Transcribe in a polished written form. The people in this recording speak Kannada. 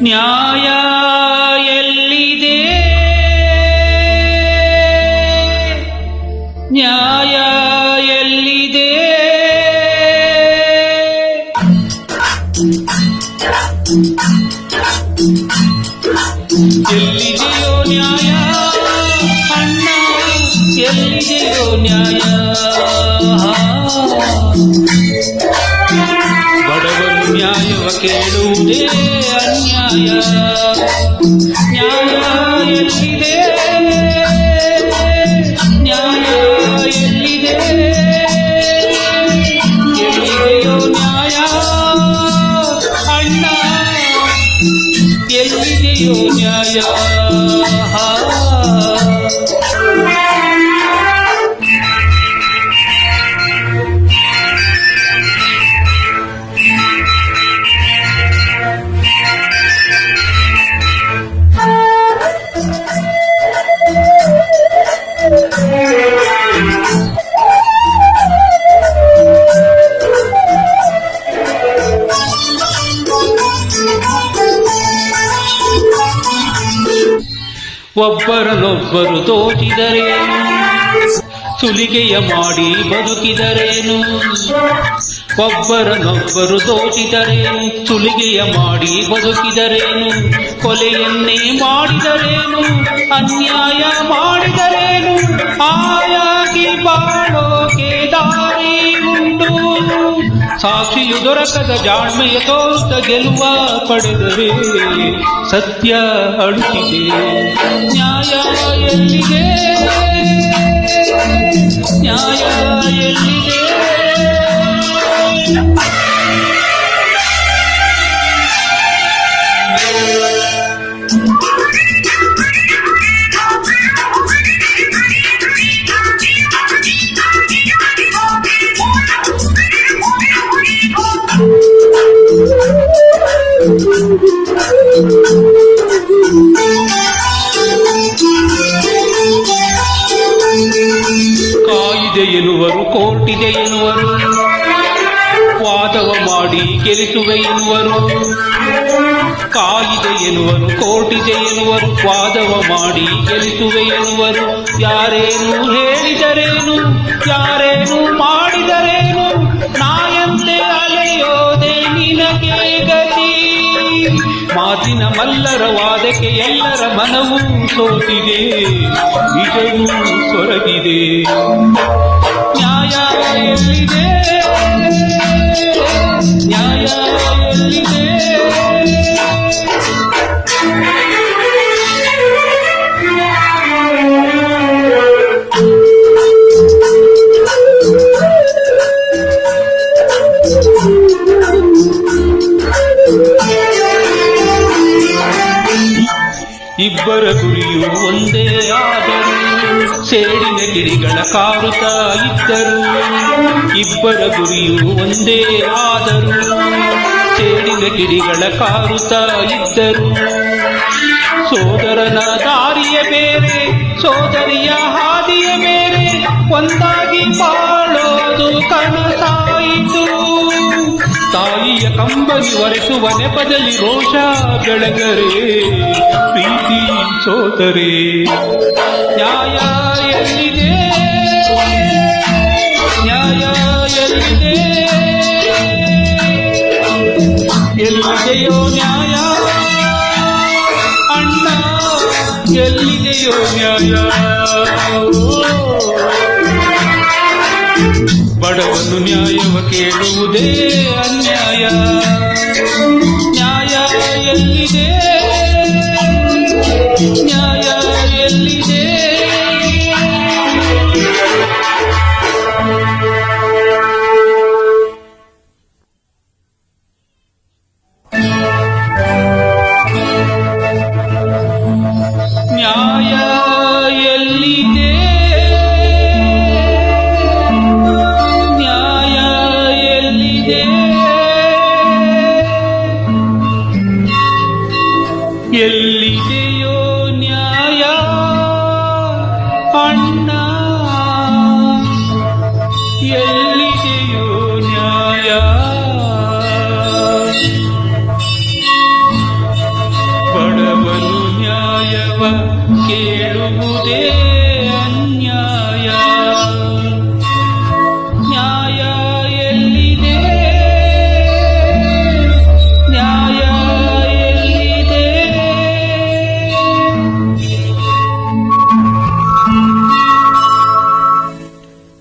ನ್ಯಾಯ ಎಲ್ಲಿದೆ, ನ್ಯಾಯ ಎಲ್ಲಿದೆ, ಎಲ್ಲಿದೆಯೋ ನ್ಯಾಯ ಅಣ್ಣ, ಎಲ್ಲಿದೆಯೋ ನ್ಯಾಯ. ಬಡವನು ನ್ಯಾಯವ ಕೇಳುವುದೇ ಅನ್ಯಾಯ. ನ್ಯಾಯ ಎಲ್ಲಿದೆ, ನ್ಯಾಯ ಎಲ್ಲಿದೆ, ಎಲ್ಲಿದೆಯೋ ನ್ಯಾಯ ಅಣ್ಣ, ಎಲ್ಲಿದೆಯೋ ನ್ಯಾಯ. ಒಬ್ಬರನ್ನೊಬ್ಬರು ತೋಚಿದರೇನು, ಸುಲಿಗೆಯ ಮಾಡಿ ಬದುಕಿದರೇನು. ಒಬ್ಬರನ್ನೊಬ್ಬರು ದೋಚಿದರೇನು, ಸುಲಿಗೆಯ ಮಾಡಿ ಬದುಕಿದರೇನು. ಕೊಲೆಯನ್ನೇ ಮಾಡಿದರೇನು, ಅನ್ಯಾಯ ಮಾಡಿದರೇನು. ಆಯಾಗಿ ಬಾಳೋಕೆ ದಾರಿ ಉಂಟು, ಸಾಕ್ಷಿಯು ದೊರಕದ ಜಾಣ್ಮೆಯ ತೋರುತ್ತ ಗೆಲುವ ಪಡೆದರೆ ಸತ್ಯ ಅಳುತ್ತಿದೆ. ನ್ಯಾಯ ಎಲ್ಲಿದೆ, ನ್ಯಾಯ ಎಲ್ಲಿದೆ. ಕಾಯಿದೆ ಎನ್ನುವರು, ಕೋರ್ಟಿದೆ ಎನ್ನುವರು, ವಾದವ ಮಾಡಿ ಗೆಲ್ಲಿಸುವೆ ಎನ್ನುವರು. ಕಾಯಿದೆ ಎನ್ನುವರು, ಕೋರ್ಟಿದೆ ಎನ್ನುವರು, ವಾದವ ಮಾಡಿ ಗೆಲ್ಲಿಸುವೆ ಎನ್ನುವರು. ಯಾರೇನು ಹೇಳಿದರೇನು, ಯಾರೇನು ಮಾಡಿದರೇನು, ನಾಯಂತೆ ಅಲೆಯೋದೆ ನಿನಗೆ ಗತಿ. ಮಾತಿನ ಮಲ್ಲರ ವಾದಕ್ಕೆ ಎಲ್ಲರ ಮನವೂ ಸೋತಿದೆ, ನಿಜವೂ ಸೊರಗಿದೆ. ನ್ಯಾಯ ಎಲ್ಲಿದೆ, ನ್ಯಾಯ ಎಲ್ಲಿದೆ. ಇಬ್ಬರ ಗುರಿಯು ಒಂದೇ ಆದರೂ ಸೇಡಿನ ಗಿಳಿಗಳ ಕಾರುತ್ತಾ ಇದ್ದರು. ಇಬ್ಬರ ಗುರಿಯು ಒಂದೇ ಆದರೂ ಸೇಡಿನ ಗಿಳಿಗಳ ಕಾರುತ್ತಾ ಇದ್ದರು. ಸೋದರನ ದಾರಿಯ ಬೇರೆ, ಸೋದರಿಯ ಹಾದಿಯ ಬೇರೆ, ಒಂದಾಗಿ ಬಾಳೋದು ಕನಸಾಯಿತು. ತಾಯಿಯ ಕಂಬನಿ ಒರೆಸುವ ನೆಪದಲ್ಲಿ ರೋಷ ಬೆಳಗರೆ, ಪ್ರೀತಿ ಸೋದರೇ. ನ್ಯಾಯ ಎಲ್ಲಿದೆ, ನ್ಯಾಯ ಎಲ್ಲಿದೆ, ಎಲ್ಲಿದೆಯೋ ನ್ಯಾಯ ಅಣ್ಣ, ಎಲ್ಲಿದೆಯೋ ನ್ಯಾಯ. ಬಡವನು ನ್ಯಾಯವ ಕೇಳುವುದೇ ಅನ್ಯಾಯ. ನ್ಯಾಯ ಎಲ್ಲಿದೆ, ನ್ಯಾಯ ಎಲ್ಲಿದೆ. ನ್ಯಾಯ ಎಲ್ಲಿದೆ, ನ್ಯಾಯ ಎಲ್ಲಿದೆ, ಎಲ್ಲಿದೆಯೋ ನ್ಯಾಯ. ಯಾರು ನ್ಯಾಯವ ಕೇಳುವುದೇ ಅನ್ಯಾಯ